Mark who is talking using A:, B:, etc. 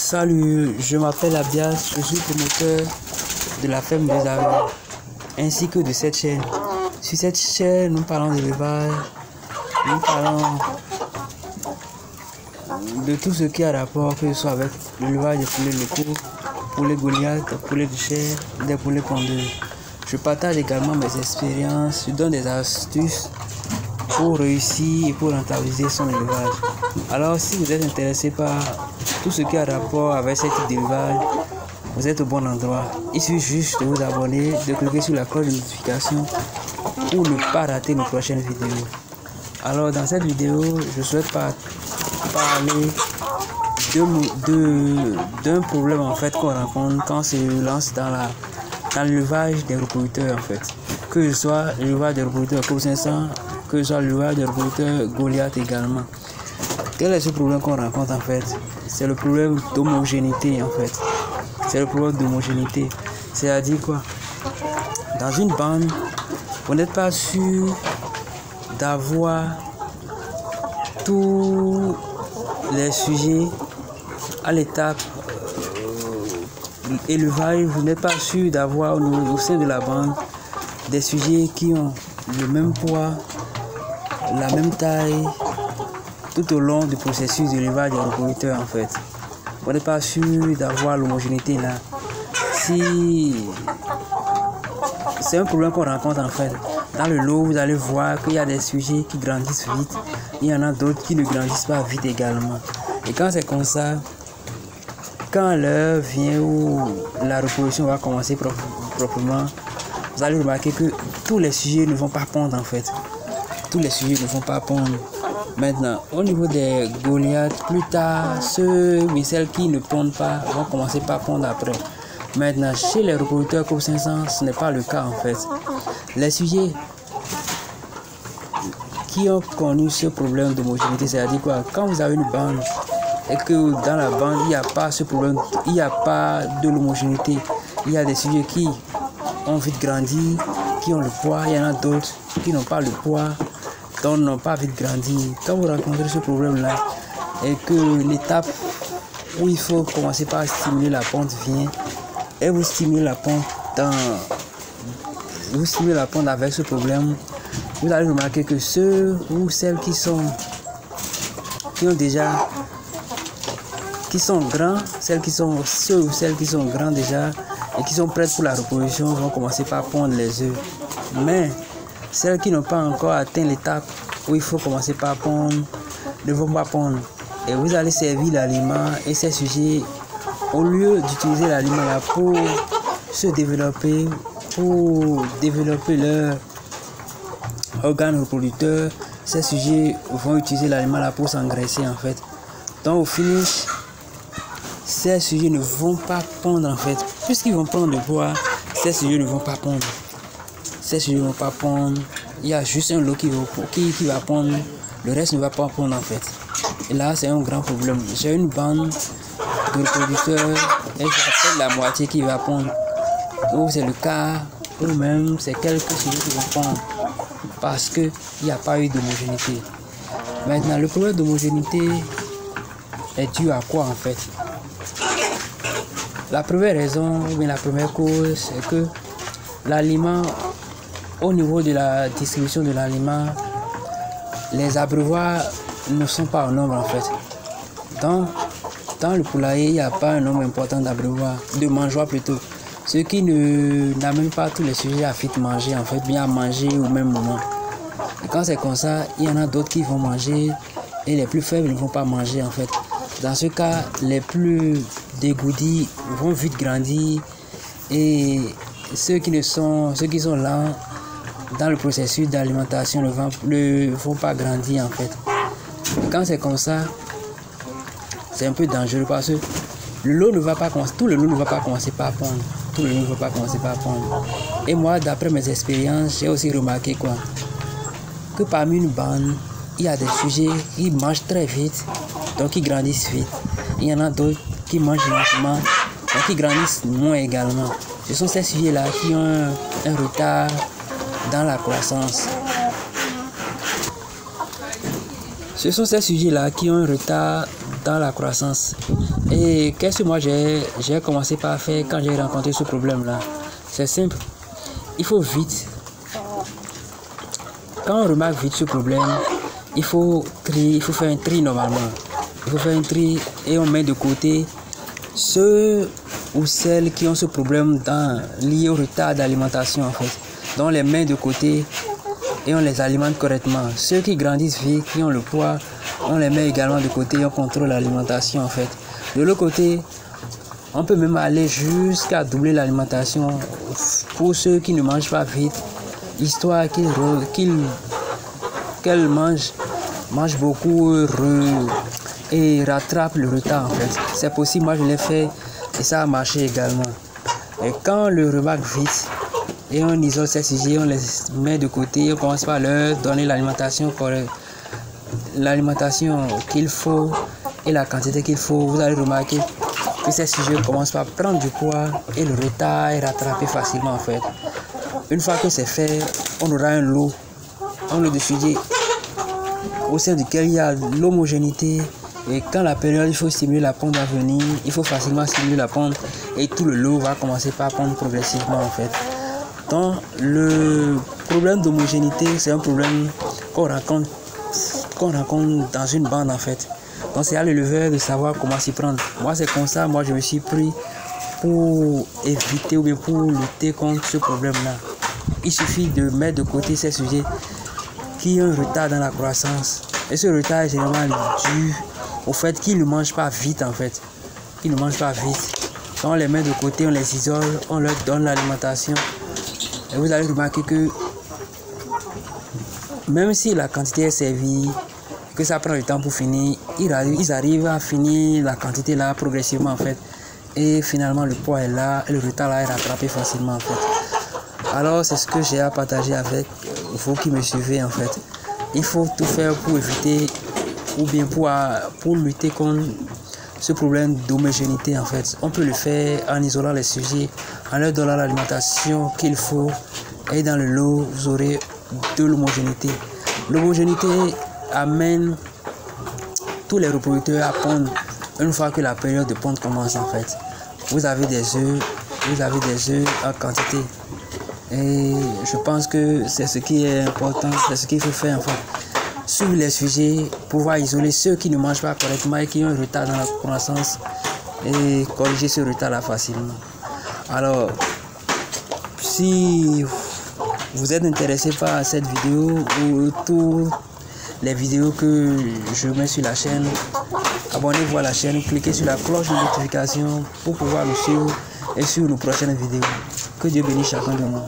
A: Salut, je m'appelle Abdias, je suis promoteur de la ferme des abeilles ainsi que de cette chaîne. Sur cette chaîne, nous parlons d'élevage, nous parlons de tout ce qui a rapport, que ce soit avec l'élevage des poulets locaux, poulets Goliath, poulets de chair, des poulets pondeurs. Je partage également mes expériences, je donne des astuces pour réussir et pour rentabiliser son élevage. Alors, si vous êtes intéressé par tout ce qui a rapport avec ce type d'élevage, vous êtes au bon endroit. Il suffit juste de vous abonner, de cliquer sur la cloche de notification pour ne pas rater nos prochaines vidéos. Alors, dans cette vidéo, je souhaite parler d'un problème en fait qu'on rencontre quand on se lance dans l'élevage des reproducteurs en fait. Que ce soit l'élevage des reproducteurs COP 500, que ce soit l'élevage des reproducteurs Goliath également. Quel est ce problème qu'on rencontre en fait? C'est le problème d'homogénéité en fait. C'est le problème d'homogénéité. C'est-à-dire quoi? Dans une bande, vous n'êtes pas sûr d'avoir tous les sujets à l'étape élevage. Vous n'êtes pas sûr d'avoir au sein de la bande des sujets qui ont le même poids, la même taille, tout au long du processus d'élevage des reproducteurs en fait. Vous n'êtes pas sûr d'avoir l'homogénéité là. Si c'est un problème qu'on rencontre en fait. Dans le lot, vous allez voir qu'il y a des sujets qui grandissent vite. Il y en a d'autres qui ne grandissent pas vite également. Et quand c'est comme ça, quand l'heure vient où la reproduction va commencer proprement, vous allez remarquer que tous les sujets ne vont pas pondre en fait. Tous les sujets ne vont pas pondre. Maintenant, au niveau des Goliath, plus tard, ceux et celles qui ne pondent pas vont commencer par pondre après. Maintenant, chez les reproducteurs COP 500, ce n'est pas le cas en fait. Les sujets qui ont connu ce problème d'homogénéité, c'est-à-dire quoi? Quand vous avez une bande et que dans la bande, il n'y a pas ce problème, il n'y a pas de l'homogénéité, il y a des sujets qui ont vite grandi, qui ont le poids, il y en a d'autres qui n'ont pas le poids, donc n'ont pas vite grandi. Quand vous rencontrez ce problème-là et que l'étape où il faut commencer par stimuler la pente vient, et vous stimulez la pente avec ce problème, vous allez remarquer que ceux ou celles qui sont grands, ceux ou celles qui sont grands déjà et qui sont prêtes pour la reproduction vont commencer par pondre les œufs. Mais celles qui n'ont pas encore atteint l'étape où il faut commencer par pondre ne vont pas pondre. Et vous allez servir l'aliment et ces sujets, au lieu d'utiliser l'aliment là pour se développer, pour développer leur organe reproducteur, ces sujets vont utiliser l'aliment là pour s'engraisser en fait. Donc au finish, ces sujets ne vont pas pondre en fait. Puisqu'ils vont prendre le poids, ces sujets ne vont pas pondre. Ces sujets ne vont pas pondre. Il y a juste un lot qui va pondre. Le reste ne va pas pondre en fait. Et là, c'est un grand problème. J'ai une bande de reproducteurs et j'appelle la moitié qui va pondre. Ou c'est le cas, ou même c'est quelques sujets qui vont pondre. Parce qu'il n'y a pas eu d'homogénéité. Maintenant, le problème d'homogénéité est dû à quoi en fait? La première raison, ou bien la première cause, c'est que l'aliment, au niveau de la distribution de l'aliment, les abreuvoirs ne sont pas en nombre en fait. Dans le poulailler, il n'y a pas un nombre important d'abreuvoirs, de mangeoires plutôt. Ceux qui n'amènent pas tous les sujets à vite manger en fait, bien à manger au même moment. Et quand c'est comme ça, il y en a d'autres qui vont manger et les plus faibles ne vont pas manger en fait. Dans ce cas, les plus dégourdis vont vite grandir et ceux qui sont lents dans le processus d'alimentation ne vont pas grandir en fait. Et quand c'est comme ça, c'est un peu dangereux parce que tout le lot ne va pas commencer par pondre. Tout le lot ne va pas commencer par pondre. Et moi, d'après mes expériences, j'ai aussi remarqué quoi? Que parmi une bande, il y a des sujets qui mangent très vite, donc qui grandissent vite. Il y en a d'autres qui mangent lentement, donc qui grandissent moins également. Ce sont ces sujets-là qui ont un retard dans la croissance. Ce sont ces sujets-là qui ont un retard dans la croissance. Et qu'est-ce que moi j'ai commencé par faire quand j'ai rencontré ce problème-là? C'est simple, il faut vite, quand on remarque vite ce problème, il faut faire un tri normalement. Il faut faire un tri et on met de côté ceux ou celles qui ont ce problème lié au retard d'alimentation en fait. Donc on les met de côté et on les alimente correctement. Ceux qui grandissent vite, qui ont le poids, on les met également de côté et on contrôle l'alimentation en fait. De l'autre côté, on peut même aller jusqu'à doubler l'alimentation pour ceux qui ne mangent pas vite, histoire qu'elles mangent beaucoup et rattrapent le retard en fait. C'est possible, moi je l'ai fait et ça a marché également. Et quand on le remarque vite et on isole ces sujets, on les met de côté, on commence par leur donner l'alimentation correcte, l'alimentation qu'il faut et la quantité qu'il faut, vous allez remarquer que ces sujets commencent par prendre du poids et le retard est rattrapé facilement en fait. Une fois que c'est fait, on aura un lot de sujets au sein duquel il y a l'homogénéité. Et quand la période, il faut stimuler la pente à venir, il faut facilement stimuler la pente et tout le lot va commencer par prendre progressivement en fait. Donc le problème d'homogénéité, c'est un problème qu'on rencontre dans une bande en fait. Donc c'est à l'éleveur de savoir comment s'y prendre. Moi c'est comme ça, moi je me suis pris pour éviter ou bien pour lutter contre ce problème-là. Il suffit de mettre de côté ces sujets qui ont un retard dans la croissance. Et ce retard est généralement dû au fait qu'ils ne mangent pas vite en fait. Ils ne mangent pas vite. Quand on les met de côté, on les isole, on leur donne l'alimentation. Et vous allez remarquer que même si la quantité est servie, que ça prend du temps pour finir, ils arrivent à finir la quantité là progressivement en fait. Et finalement le poids est là et le retard là est rattrapé facilement en fait. Alors c'est ce que j'ai à partager avec vous qui me suivez en fait. Il faut tout faire pour éviter ou bien pour lutter contre ce problème d'homogénéité en fait. On peut le faire en isolant les sujets, en leur donnant l'alimentation qu'il faut et dans le lot vous aurez de l'homogénéité. L'homogénéité amène tous les reproducteurs à pondre une fois que la période de ponte commence en fait. Vous avez des œufs en quantité et je pense que c'est ce qui est important, c'est ce qu'il faut faire en fait. Sur les sujets, pouvoir isoler ceux qui ne mangent pas correctement et qui ont un retard dans la croissance et corriger ce retard là facilement. Alors si vous êtes intéressé par cette vidéo ou toutes les vidéos que je mets sur la chaîne, abonnez-vous à la chaîne, cliquez sur la cloche de notification pour pouvoir nous suivre et sur nos prochaines vidéos. Que Dieu bénisse chacun de nous.